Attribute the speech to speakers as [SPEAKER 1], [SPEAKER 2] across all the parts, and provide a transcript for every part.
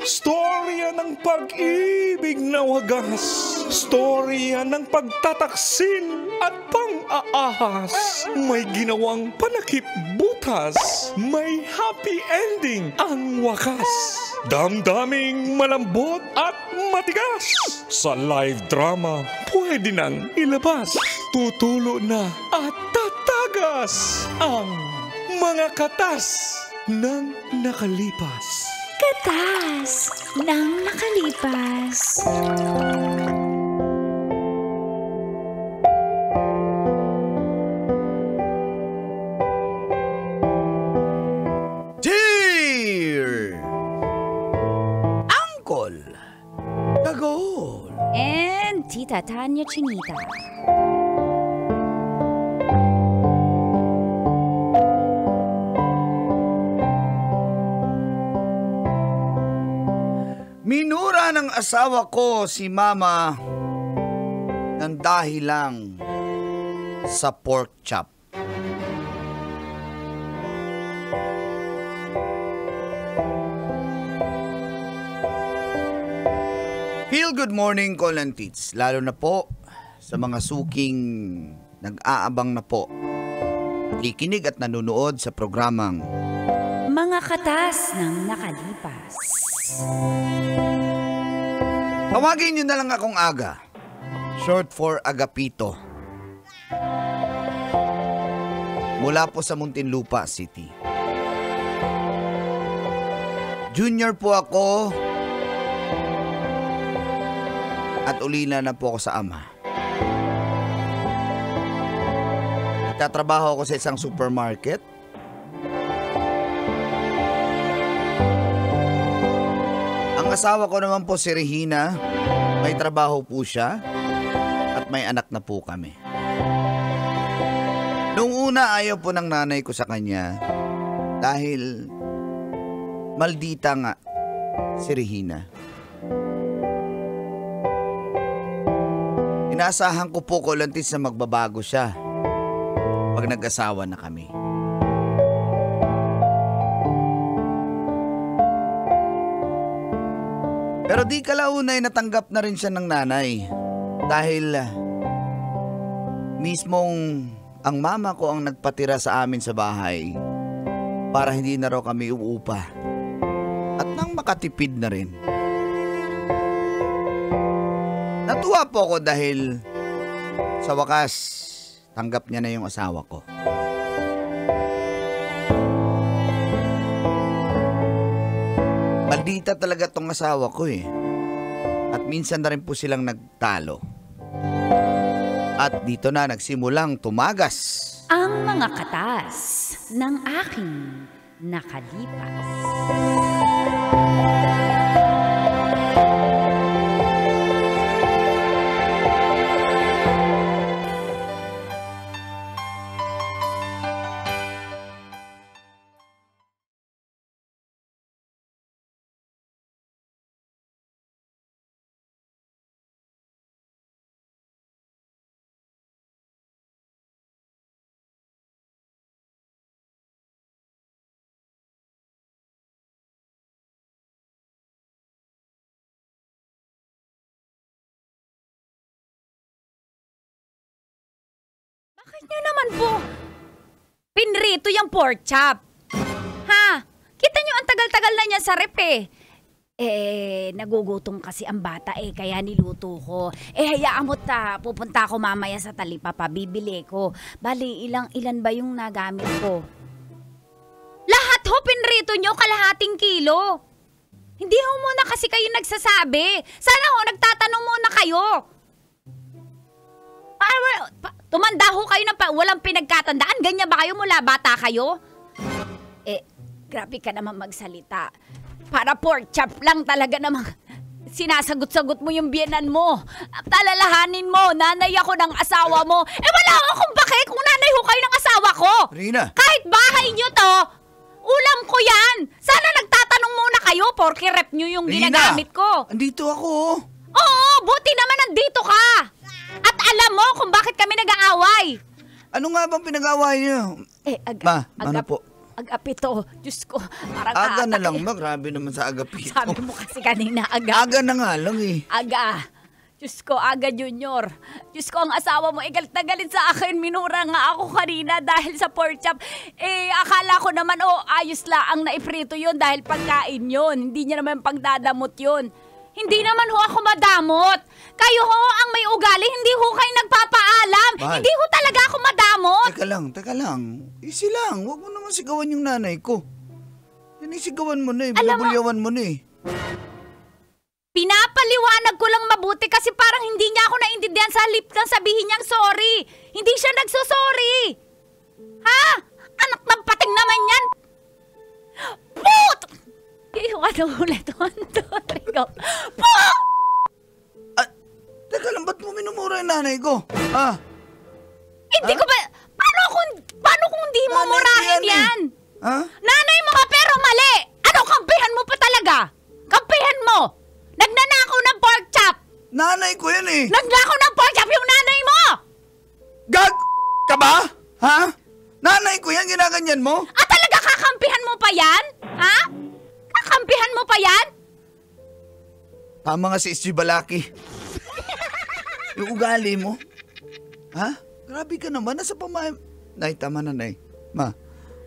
[SPEAKER 1] Storya ng pag-ibig na wagas. Storya ng pagtataksil at pang-aahas. May ginawang panakip butas. May happy ending ang wakas. Damdaming malambot at matigas. Sa live drama, pwede nang ilabas. Tutulo na at tatagas ang mga katas ng nakalipas.
[SPEAKER 2] Katas ng nakalipas.
[SPEAKER 3] Dear Uncle Tagol
[SPEAKER 2] And Tita Tanya Chinita.
[SPEAKER 3] Minura ng asawa ko si Mama ng dahil lang sa pork chop. Feel good morning, Col and Tits. Lalo na po sa mga suking nag-aabang na po, nakikinig at nanonood sa programang
[SPEAKER 2] Mga katas ng nakalipas.
[SPEAKER 3] Tawagin niyo na lang akong Aga. Short for Agapito. Mula po sa Muntinlupa City. Junior po ako at ulila na po ako sa ama. Nagtatrabaho ako sa isang supermarket. Ang asawa ko naman po si Regina, may trabaho po siya at may anak na po kami. Noong una ayaw po ng nanay ko sa kanya dahil maldita nga si Regina. Inaasahan ko po Colantis na magbabago siya pag nag-asawa na kami. Pero di kalaunay natanggap na rin siya ng nanay dahil mismong ang mama ko ang nagpatira sa amin sa bahay para hindi na raw kami uupa at nang makatipid na rin. Natuwa po ako dahil sa wakas tanggap niya na yung asawa ko. Maldita talaga tong asawa ko eh. At minsan na rin po silang nagtalo. At dito na nagsimulang tumagas
[SPEAKER 2] Ang mga katas ng aking nakalipas. Bakit niyo naman po pinrito yung pork chop? Ha? Kita niyo ang tagal-tagal na niya sa rep eh. Nagugutom kasi ang bata kaya niluto ko. Hayaan mo pupunta ako mamaya sa talipapa, bibili ko. Bali, ilan ba yung nagamit ko? Lahat ho pinrito niyo, kalahating kilo. Hindi ho muna kasi kayo nagsasabi. Sana ho, nagtatanong muna kayo. Tumanda ho kayo na walang pinagkatandaan. Ganyan ba kayo mula bata kayo? Grabe ka naman magsalita. Para pork chop lang talaga namang sinasagot-sagot mo yung biyenan mo. Talalahanin mo, nanay ako ng asawa mo. Wala akong bake kung nanay ho kayo ng asawa ko.
[SPEAKER 3] Rina!
[SPEAKER 2] Kahit bahay nyo to, ulam ko yan. Sana nagtatanong muna kayo, porky rep nyo yung ginagamit ko.
[SPEAKER 3] Andito ako.
[SPEAKER 2] Oo, buti naman nandito ka. At alam mo kung bakit kami nag-aaway.
[SPEAKER 3] Ano nga bang pinag-aaway niyo?
[SPEAKER 2] Aga
[SPEAKER 3] ano po?
[SPEAKER 2] Agapito. Diyos ko, parang
[SPEAKER 3] Aga na
[SPEAKER 2] aatak
[SPEAKER 3] lang
[SPEAKER 2] eh.
[SPEAKER 3] ba? Grabe naman sa agapito.
[SPEAKER 2] Sabi mo kasi kanina, aga.
[SPEAKER 3] Aga na nga lang eh.
[SPEAKER 2] Aga. Diyos ko, Aga Junior. Diyos ko, ang asawa mo, galit na galit sa akin. Minura nga ako kanina dahil sa pork chop. Akala ko naman, ayos lang ang naiprito yun dahil pagkain yun. Hindi niya naman pagdadamot yun. Hindi naman ho ako madamot. Kayo ho ang may ugali, hindi ho kayo nagpapaalam.
[SPEAKER 3] Mahal.
[SPEAKER 2] Hindi ho talaga ako madamot.
[SPEAKER 3] Teka lang. Easy lang. Huwag mo naman sigawan yung nanay ko. Sinisigawan mo na eh.
[SPEAKER 2] Alam mo-
[SPEAKER 3] Binubulyawan mo na eh.
[SPEAKER 2] Pinapaliwanag ko lang mabuti kasi parang hindi niya ako naintindihan sa halip na sabihin niyang sorry. Hindi siya nagsusorry. Ha? Anak ng pating naman yan. Put! Ano ulit? 1, 2, 3, go. Put!
[SPEAKER 3] Teka lang, ba't mo minumura yung nanay ko? Ha?
[SPEAKER 2] Hindi ko ba... Paano kung hindi mo
[SPEAKER 3] Nanay ko
[SPEAKER 2] murahin
[SPEAKER 3] yan eh.
[SPEAKER 2] yan?
[SPEAKER 3] Ha?
[SPEAKER 2] Nanay mo nga pero mali! Ano, kampihan mo pa talaga? Kampihan mo! Nagnanakaw ng pork chop!
[SPEAKER 3] Nanay ko yan eh.
[SPEAKER 2] Nagnakaw ng pork chop yung nanay mo!
[SPEAKER 3] Gag! Ka ba? Ha? Nanay ko yan, ginaganyan mo?
[SPEAKER 2] Talaga kakampihan mo pa yan? Ha? Kakampihan mo pa yan?
[SPEAKER 3] Tama nga si SG Balaki. Yung ugali mo. Ha? Grabe ka naman. Nasa pamay... Nay, tama na, Nay. Ma.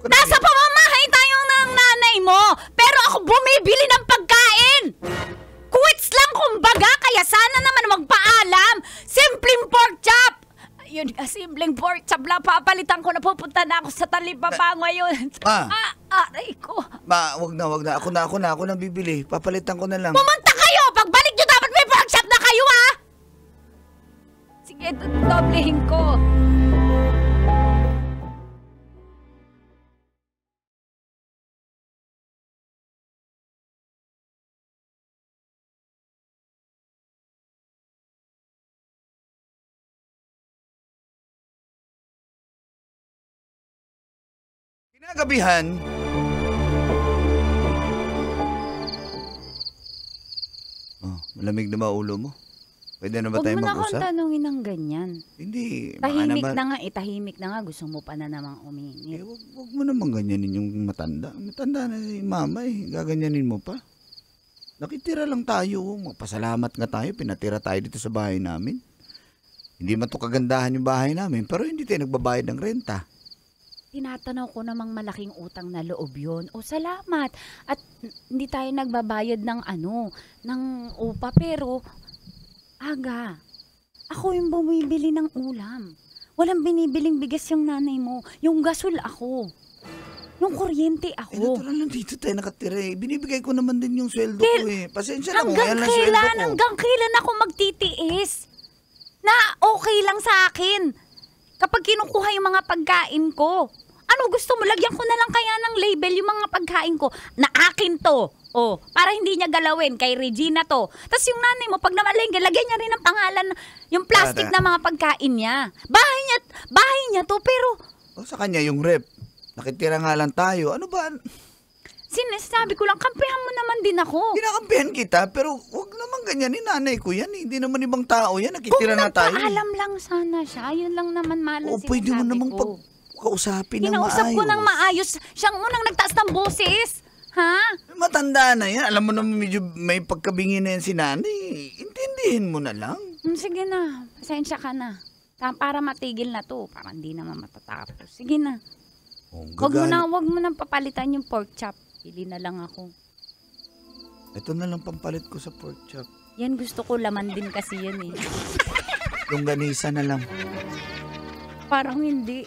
[SPEAKER 2] Nasa pamamahay tayo ng nanay mo, pero ako bumibili ng pagkain! Quits lang kumbaga, kaya sana naman magpaalam! Simpleng pork chop! Yun nga, simpleng pork chop lang, papalitan ko na, pupunta na ako sa talipapa ngayon. Aray ko.
[SPEAKER 3] Ma, wag na. Ako na bibili. Papalitan ko na lang.
[SPEAKER 2] Pumunta kayo! Pagbalik nyo dapat may pork chop na kayo, ha? Sige, doblehin ko.
[SPEAKER 3] Kinagabihan, malamig na ba ulo mo? Pwede na ba
[SPEAKER 2] Huwag
[SPEAKER 3] tayo
[SPEAKER 2] mo na akong
[SPEAKER 3] mag-usap?
[SPEAKER 2] tanungin ng ganyan.
[SPEAKER 3] Hindi.
[SPEAKER 2] Tahimik na nga. Gusto mo pa na namang uminit.
[SPEAKER 3] Wag mo naman ganyanin yung matanda. Matanda na si mama eh. Gaganyanin mo pa. Nakitira lang tayo. Magpasalamat nga tayo. Pinatira tayo dito sa bahay namin. Hindi man to kagandahan yung bahay namin. Pero hindi tayo nagbabayad ng renta.
[SPEAKER 2] Tinatanaw ko namang malaking utang na loob yun. O salamat. At hindi tayo nagbabayad ng ng upa. Pero, Aga, ako yung bumibili ng ulam. Walang binibiling bigas yung nanay mo. Yung gasol ako. Yung kuryente ako.
[SPEAKER 3] Natural lang dito tayo nakatira eh. Binibigay ko naman din yung sweldo ko eh. Pasensya na kung yan lang sweldo ko.
[SPEAKER 2] Hanggang kailan ako magtitiis? Na okay lang sa akin. Kapag kinukuha yung mga pagkain ko. Ano gusto mo? Lagyan ko na lang kaya ng label yung mga pagkain ko. Na akin to. Para hindi niya galawin. Kay Regina to. Tapos yung nanay mo, pag namalengke, lagyan niya rin ng pangalan, yung plastic na mga pagkain niya. Bahay niya to, pero...
[SPEAKER 3] Sa kanya yung rep. Nakitira nga lang tayo. Ano ba?
[SPEAKER 2] Sinasabi ko lang, kampihan mo naman din ako.
[SPEAKER 3] Kinakampihan kita, pero wag naman ganyan ni nanay ko yan. Hindi naman ibang tao yan.
[SPEAKER 2] Kung
[SPEAKER 3] Nakitira na tayo.
[SPEAKER 2] nagpaalam lang sana siya, yun lang naman malang sinasabi ko.
[SPEAKER 3] Pwede mo namang pagkausapin ng maayos.
[SPEAKER 2] Kinausap ko ng maayos. Siyang unang nagtaas ng boses. Ha?
[SPEAKER 3] Matanda na yan. Alam mo naman medyo may pagkabingi na yan si nanay. Intindihin mo na lang.
[SPEAKER 2] Sige na. Pasensya ka na. Para matigil na to. Para hindi naman matatapos. Sige na. Wag mo na papalitan yung pork chop. Pili na lang ako.
[SPEAKER 3] Ito na lang pampalit ko sa pork chop.
[SPEAKER 2] Yan gusto ko, laman din kasi yan eh.
[SPEAKER 3] Longganisa na lang.
[SPEAKER 2] Parang hindi.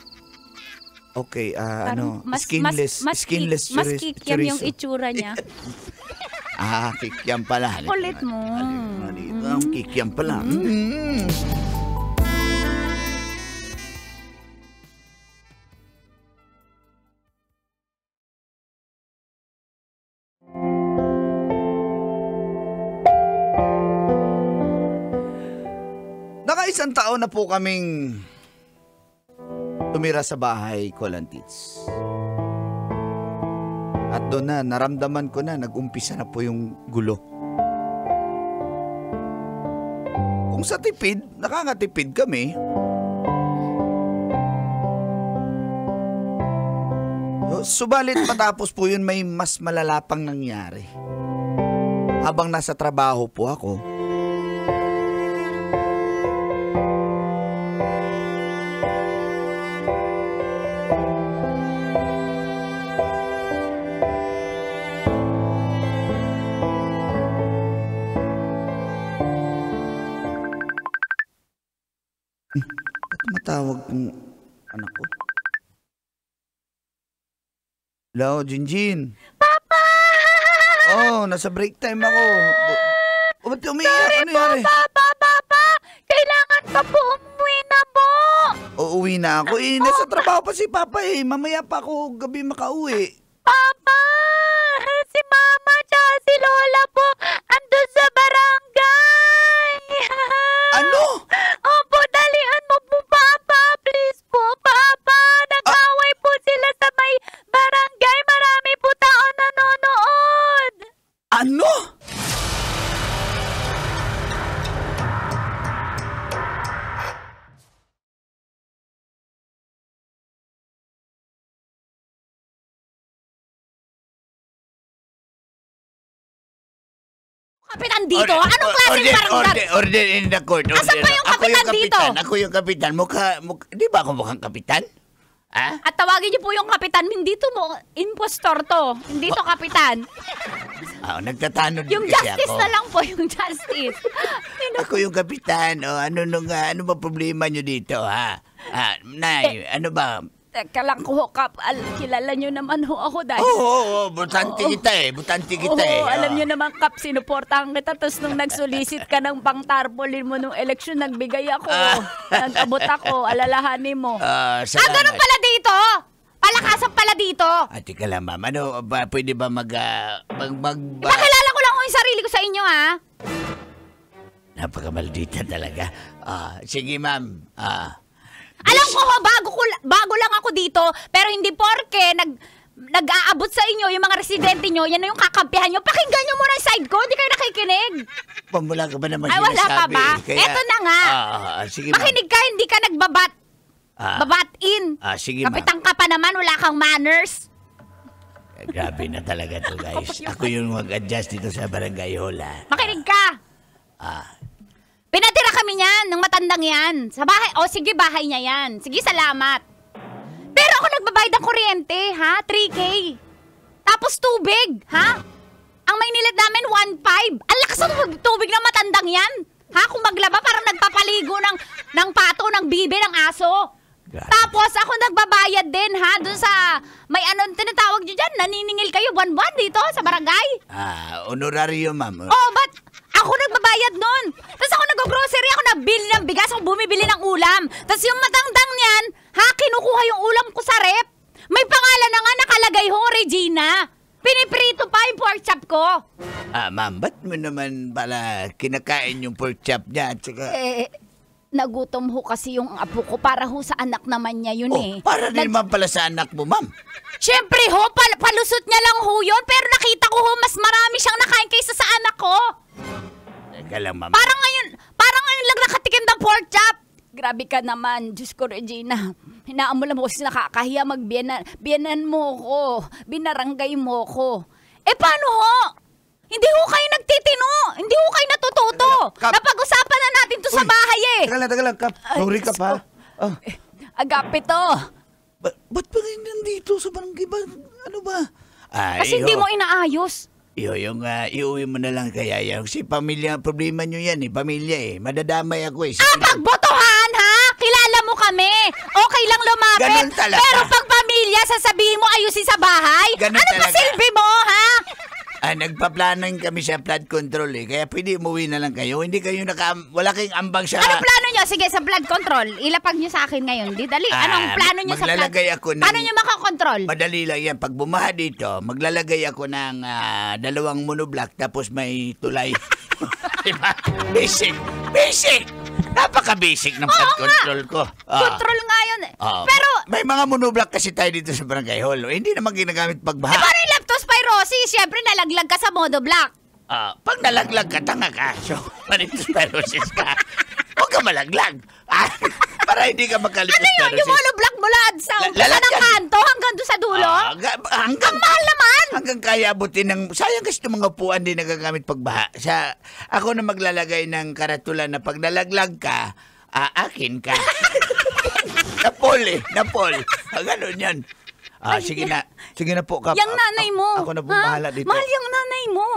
[SPEAKER 3] Okay,
[SPEAKER 2] Skinless mas kikiam yung itsura niya.
[SPEAKER 3] Kikiam pala.
[SPEAKER 2] Kulit mo.
[SPEAKER 3] Kikiam pala. Naka-isang taon na po kaming tumira sa bahay ko lang, Tits. At doon na, naramdaman ko na, nag-umpisa na po yung gulo. Kung sa tipid, nakakatipid kami. Subalit matapos po yun, may mas malala pang nangyari. Habang nasa trabaho po ako, ba't tumatawag kong anak ko? Hello, Jinjin.
[SPEAKER 2] Papa!
[SPEAKER 3] Oh, nasa break time ako. Ba't umiiyak? Ano yari?
[SPEAKER 2] Papa! Kailangan pa po umuwi na po!
[SPEAKER 3] Uuwi na ako. Nasa trabaho pa si Papa eh. Mamaya pa ako gabi makauwi.
[SPEAKER 2] Papa! Si Mama tsaka si Lola po andun sa barangay!
[SPEAKER 3] Ano?
[SPEAKER 2] Opo, dalian mo po, Papa! Please po, Papa! Nag-away po sila sa may barangay. Marami po tao nanonood!
[SPEAKER 3] Ano?
[SPEAKER 2] Kapitan dito? Anong klaseng barangay?
[SPEAKER 3] Order in the court.
[SPEAKER 2] Asan ba yung kapitan dito?
[SPEAKER 3] Ako yung kapitan. Di ba ako mukhang kapitan? Ha?
[SPEAKER 2] At tawagin niyo po yung kapitan. Hindi to mo, impostor to. Hindi to kapitan.
[SPEAKER 3] Nagtatanong din
[SPEAKER 2] Yung
[SPEAKER 3] kasi
[SPEAKER 2] justice
[SPEAKER 3] ako.
[SPEAKER 2] na lang po, yung justice.
[SPEAKER 3] Ako yung kapitan. Ano ba problema nyo dito, ha? Nay, ano ba?
[SPEAKER 2] Teka lang ko, Kap. Kilala niyo naman ho ako dahil...
[SPEAKER 3] Oo, butante kita eh. Butante kita eh.
[SPEAKER 2] Oo, alam niyo naman, Kap, sinuportahan kita. Tapos nung nagsulisit ka ng pang-tarpaulin mo nung eleksyon, nagbigay ako. Nag-abot ako. Alalahanin mo.
[SPEAKER 3] Salamat.
[SPEAKER 2] Ganun pala dito? Palakasan pala dito?
[SPEAKER 3] Teka lang, ma'am. Ano, pwede ba
[SPEAKER 2] Ipakilala ko lang ho yung sarili ko sa inyo, ha?
[SPEAKER 3] Napakamaldita talaga. Sige, ma'am.
[SPEAKER 2] Alam ko ho, bago lang ako dito, pero hindi porke nag-aabot sa inyo yung mga residente nyo, yan na yung kakampihan nyo. Pakinggan nyo muna yung side ko, hindi kayo nakikinig.
[SPEAKER 3] Pamula ka ba naman
[SPEAKER 2] Ay, wala pa ba? Eto na nga.
[SPEAKER 3] Sige, ma'am.
[SPEAKER 2] Makinig ka, hindi ka babat-in.
[SPEAKER 3] Sige, ma'am.
[SPEAKER 2] Kapitan ka pa naman, wala kang manners.
[SPEAKER 3] Grabe na talaga to, guys. Ako yung mag-adjust dito sa barangay hall, ha?
[SPEAKER 2] Makinig ka. Pinatira kami niyan, ng matandang yan. Sa bahay, sige, bahay niya yan. Sige, salamat. Pero ako nagbabayad ng kuryente, ha? 3K. Tapos tubig, ha? Ang may nilad namin, 1.5. Ang lakas ng tubig ng matandang yan. Ha? Kung maglaba, parang nagpapaligo ng pato, ng bibe, ng aso.
[SPEAKER 3] God.
[SPEAKER 2] Tapos ako nagbabayad din, ha? Doon sa, may tinatawag nyo dyan, naniningil kayo buwan-buwan dito sa barangay.
[SPEAKER 3] Honorario, ma'am.
[SPEAKER 2] Ba't ako nagbabayad nun? Tapos ako nag-grocery, ako nabili ng bigas, ako bumibili ng ulam. Tapos yung matandang niyan, kinukuha yung ulam ko sa rep. May pangalan na nga nakalagay ho, Regina. Piniprito pa yung pork chop ko.
[SPEAKER 3] Ma'am, ba't mo naman pala kinakain yung pork chop niya? At saka...
[SPEAKER 2] Nagutom ho kasi yung apo ko para ho sa anak naman niya yun
[SPEAKER 3] para din naman pala sa anak mo, ma'am.
[SPEAKER 2] Siyempre ho, palusot niya lang ho yun. Pero nakita ko ho, mas marami siyang nakain kaysa sa anak ko.
[SPEAKER 3] Teka lang, ma'am.
[SPEAKER 2] Parang ngayon lang nakatikim ng pork chop. Grabe ka naman, Diyos ko, Regina. Hinaamulan mo kasi nakakahiya magbiyanan mo ko. Binaranggay mo ko. Paano ho? Hindi ho kayo nagtitino. Hindi ho kayo natututo. Napag-usapan na natin to sa bahay eh.
[SPEAKER 3] Teka lang, Kap. Sorry ka pa.
[SPEAKER 2] Agape to.
[SPEAKER 3] Ba't pa rin nandito sa barangay ba? Ano ba?
[SPEAKER 2] Kasi hindi mo inaayos.
[SPEAKER 3] Iuwi mo na lang kaya yan. Kasi pamilya, problema nyo yan eh. Pamilya eh. Madadamay ako eh.
[SPEAKER 2] Pagbotohan ha? Kilala mo kami. Okay lang lumapit.
[SPEAKER 3] Ganun talaga.
[SPEAKER 2] Pero pag pamilya, sasabihin mo ayusin sa bahay.
[SPEAKER 3] Ganun
[SPEAKER 2] ano ba
[SPEAKER 3] talaga.
[SPEAKER 2] silbi mo ha?
[SPEAKER 3] Nagpaplanan kami sa flood control eh. Kaya pwede umuwi na lang kayo. Hindi kayo wala kayong ambag sa...
[SPEAKER 2] Ano plano nyo? Sige, sa flood control. Ilapag nyo sa akin ngayon. Di dali. Anong plano nyo sa flood?
[SPEAKER 3] Maglalagay ako ng...
[SPEAKER 2] Paano nyo makakontrol?
[SPEAKER 3] Madali lang yan. Pag bumaha dito, maglalagay ako ng 2 monoblock tapos may tulay. Diba? Basic! Basic! Napaka-basic ng flood control ko.
[SPEAKER 2] Control nga yun eh. Pero...
[SPEAKER 3] May mga monoblock kasi tayo dito sa barangay hall. Hindi naman ginagamit pagbaha.
[SPEAKER 2] Paano yung leptospirosis? Siyempre, nalaglag ka sa monoblock.
[SPEAKER 3] Pag nalaglag ka, tanga ka. So, leptospirosis ka. Huwag ka malaglag. para hindi ka magkalipos.
[SPEAKER 2] Ano yun? Yung monoblock mo lahat sa umpisa ng kanto hanggang doon sa dulo?
[SPEAKER 3] Hanggang
[SPEAKER 2] Mahal naman!
[SPEAKER 3] hanggang kaya abutin ng... Sayang kasi ng mga upuan din nagagamit pagbaha. Ako na maglalagay ng karatula na pag nalaglag ka, akin ka. Napol. Ganun yan. Sige na po, Kap.
[SPEAKER 2] Yung nanay mo.
[SPEAKER 3] Ako na bumahala dito.
[SPEAKER 2] Mahal yung nanay mo.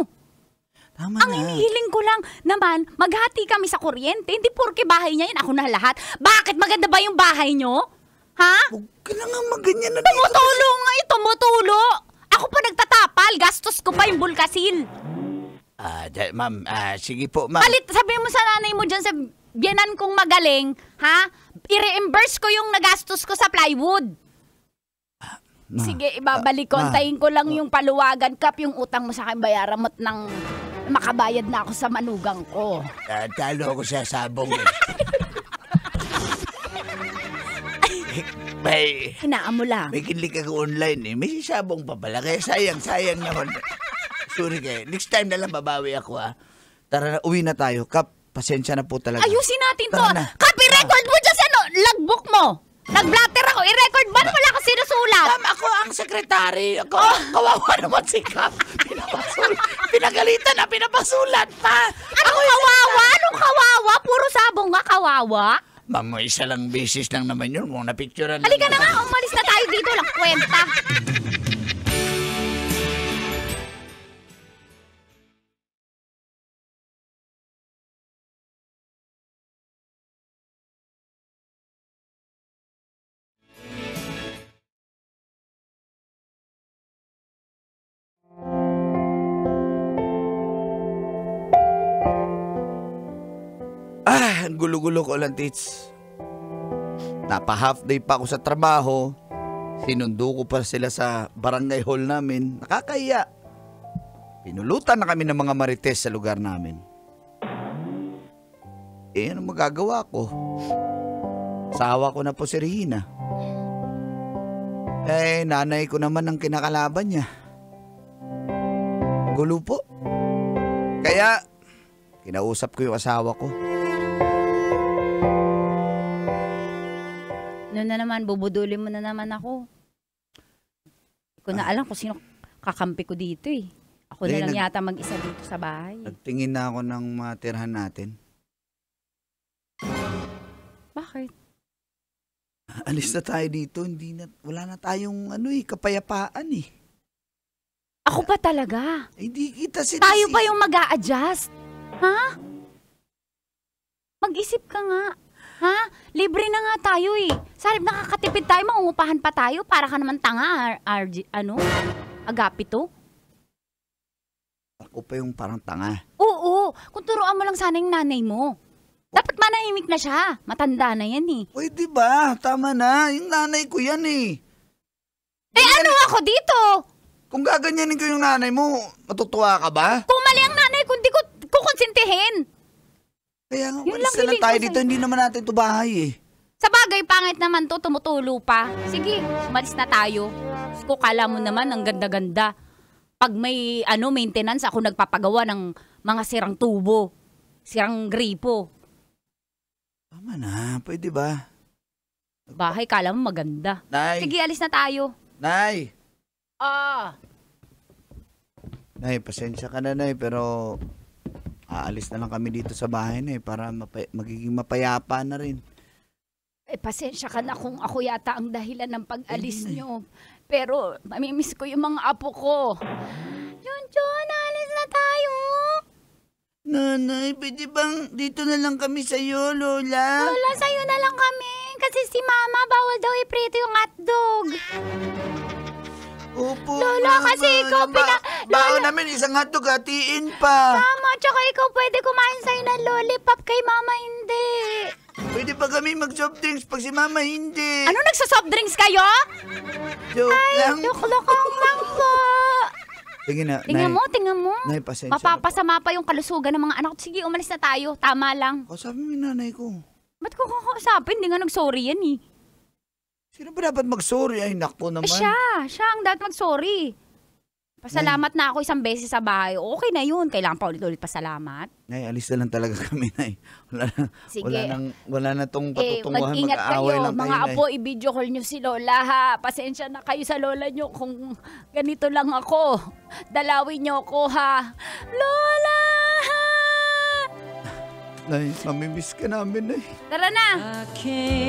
[SPEAKER 3] Tama
[SPEAKER 2] Ang
[SPEAKER 3] na.
[SPEAKER 2] hinihiling ko lang naman, maghati kami sa kuryente. Hindi porke bahay niya yan, ako na lahat. Bakit maganda ba yung bahay nyo? Ha?
[SPEAKER 3] Huwag ka na nga maganyan na dito.
[SPEAKER 2] Tumutulo nga yun, tumutulo. Ako pa nagtatapal, gastos ko pa yung bulkasil.
[SPEAKER 3] Ma'am, sige po, ma'am.
[SPEAKER 2] Sabi mo sa nanay mo dyan sa biyanan kong magaling, ha? I-reimburse ko yung nagastos ko sa plywood. Sige, ibabalik ko. Antayin ko lang yung paluwagan, Kap, yung utang mo sa akin, bayaran mo't nang makabayad na ako sa manugang ko.
[SPEAKER 3] Talo ako sa sabong.
[SPEAKER 2] Hinaan mo lang.
[SPEAKER 3] May kinlik ako online eh. May sabong pa pala. Kaya sayang naman. Sorry kayo. Next time na lang babawi ako Tara na, uwi na tayo. Kap, pasensya na po talaga.
[SPEAKER 2] Ayusin natin to.
[SPEAKER 3] Tara na.
[SPEAKER 2] Kap, i-record mo dyan sa logbook mo. Nag-blatter ako. I-record ba? Wala ka sinusulat.
[SPEAKER 3] Ma'am, ako ang sekretary. Kawawa naman si Kap. Pinagalitan na, pinapasulat pa.
[SPEAKER 2] Anong kawawa? Anong kawawa? Puro sabong nga kawawa.
[SPEAKER 3] Ma'am, isa lang beses lang naman yun. Kung napicturean.
[SPEAKER 2] Halika na nga, umalis na tayo dito. Lang kwenta.
[SPEAKER 3] Ang gulo-gulo ko lang, Tits. Napa-half day pa ako sa trabaho. Sinundo ko pa sila sa barangay hall namin. Nakakahiya. Pinulutan na kami ng mga marites sa lugar namin. Ano magagawa ko? Asawa ko na po si Regina. Nanay ko naman ang kinakalaban niya. Gulo po. Kaya, kinausap ko yung asawa ko.
[SPEAKER 2] Noon na naman, bubudulin mo na naman ako. Hindi ko na alam kung sino kakampi ko dito eh. Ako na lang yata mag-isa dito sa bahay.
[SPEAKER 3] Nagtingin na ako ng matirhan natin.
[SPEAKER 2] Bakit?
[SPEAKER 3] Alis na tayo dito. Wala na tayong kapayapaan eh.
[SPEAKER 2] Ako pa talaga.
[SPEAKER 3] Hindi kita
[SPEAKER 2] Tayo pa yung mag-a-adjust. Ha? Mag-isip ka nga. Ha? Libre na nga tayo eh. Sarip nakakatipid tayo, mangungupahan pa tayo. Para ka naman tanga, agapito.
[SPEAKER 3] Ako pa yung parang tanga.
[SPEAKER 2] Oo, kung turuan mo lang sana yung nanay mo. Dapat manahimik na siya. Matanda na yan eh.
[SPEAKER 3] Pwede ba? Tama na. Yung nanay ko yan eh.
[SPEAKER 2] Ano ako dito?
[SPEAKER 3] Kung gaganyanin ko yung nanay mo, matutuwa ka ba?
[SPEAKER 2] Kung mali ang nanay ko, hindi ko kukonsintihin.
[SPEAKER 3] Kaya nga,
[SPEAKER 2] Yun
[SPEAKER 3] walis
[SPEAKER 2] lang
[SPEAKER 3] na lang
[SPEAKER 2] hiling
[SPEAKER 3] tayo
[SPEAKER 2] ko
[SPEAKER 3] dito. Hindi naman natin ito bahay eh.
[SPEAKER 2] Sa bagay, pangit naman to, tumutulo pa. Sige, umalis na tayo. Kung kala mo naman, ang ganda-ganda. Pag may maintenance, ako nagpapagawa ng mga sirang tubo. Sirang gripo.
[SPEAKER 3] Tama na. Pwede ba?
[SPEAKER 2] Bahay, kala mo maganda.
[SPEAKER 3] Nay!
[SPEAKER 2] Sige, alis na tayo.
[SPEAKER 3] Nay!
[SPEAKER 2] Nay,
[SPEAKER 3] pasensya ka na, Nay, pero aalis na lang kami dito sa bahay na para magiging mapayapa na rin.
[SPEAKER 2] Pasensya ka na kung ako yata ang dahilan ng pag-alis nyo. Pero mamimiss ko yung mga apo ko. Junjun, alis na tayo.
[SPEAKER 3] Nanay, pwede bang dito na lang kami sa'yo, Lola?
[SPEAKER 2] Lola, sa'yo na lang kami. Kasi si Mama, bawal daw iprito yung hotdog.
[SPEAKER 3] Opo,
[SPEAKER 2] Lola,
[SPEAKER 3] Mama.
[SPEAKER 2] kasi ikaw
[SPEAKER 3] Bao namin isang hotdog, hatiin pa.
[SPEAKER 2] Mama, tsaka ikaw pwede kumain sa'yo ng lollipop, kay Mama hindi.
[SPEAKER 3] Pwede pa kami mag-soft drinks pag si Mama hindi.
[SPEAKER 2] Ano, nagsa-soft drinks kayo?
[SPEAKER 3] Joke lang.
[SPEAKER 2] Joke-lokong lang po.
[SPEAKER 3] Sige na,
[SPEAKER 2] Tingnan mo.
[SPEAKER 3] Nay, pasensya
[SPEAKER 2] Mapapasama pa yung kalusugan ng mga anak ko. Sige, umalis na tayo. Tama lang.
[SPEAKER 3] Sabi mo yung nanay ko.
[SPEAKER 2] Ba't ko kakausapin? Hindi nga nag-sorry yan eh.
[SPEAKER 3] Sino ba dapat mag-sorry? Ay, nakpo naman.
[SPEAKER 2] Siya ang dapat mag-sorry. Pasalamat na ako isang beses sa bahay. Okay na yun. Kailangan pa ulit-ulit pasalamat.
[SPEAKER 3] Nay, alis na lang talaga kami, Nay.
[SPEAKER 2] Sige.
[SPEAKER 3] Wala na tong patutunguhan,
[SPEAKER 2] mag-ingat
[SPEAKER 3] mag-aaway
[SPEAKER 2] kayo.
[SPEAKER 3] lang
[SPEAKER 2] Mga
[SPEAKER 3] tayo, Nay.
[SPEAKER 2] apo, i-video call nyo si Lola ha. Pasensya na kayo sa lola nyo kung ganito lang ako. Dalawin nyo ako ha. Lola!
[SPEAKER 3] Nay, mamimiss ka namin, Nay.
[SPEAKER 2] Tara na!
[SPEAKER 4] I can't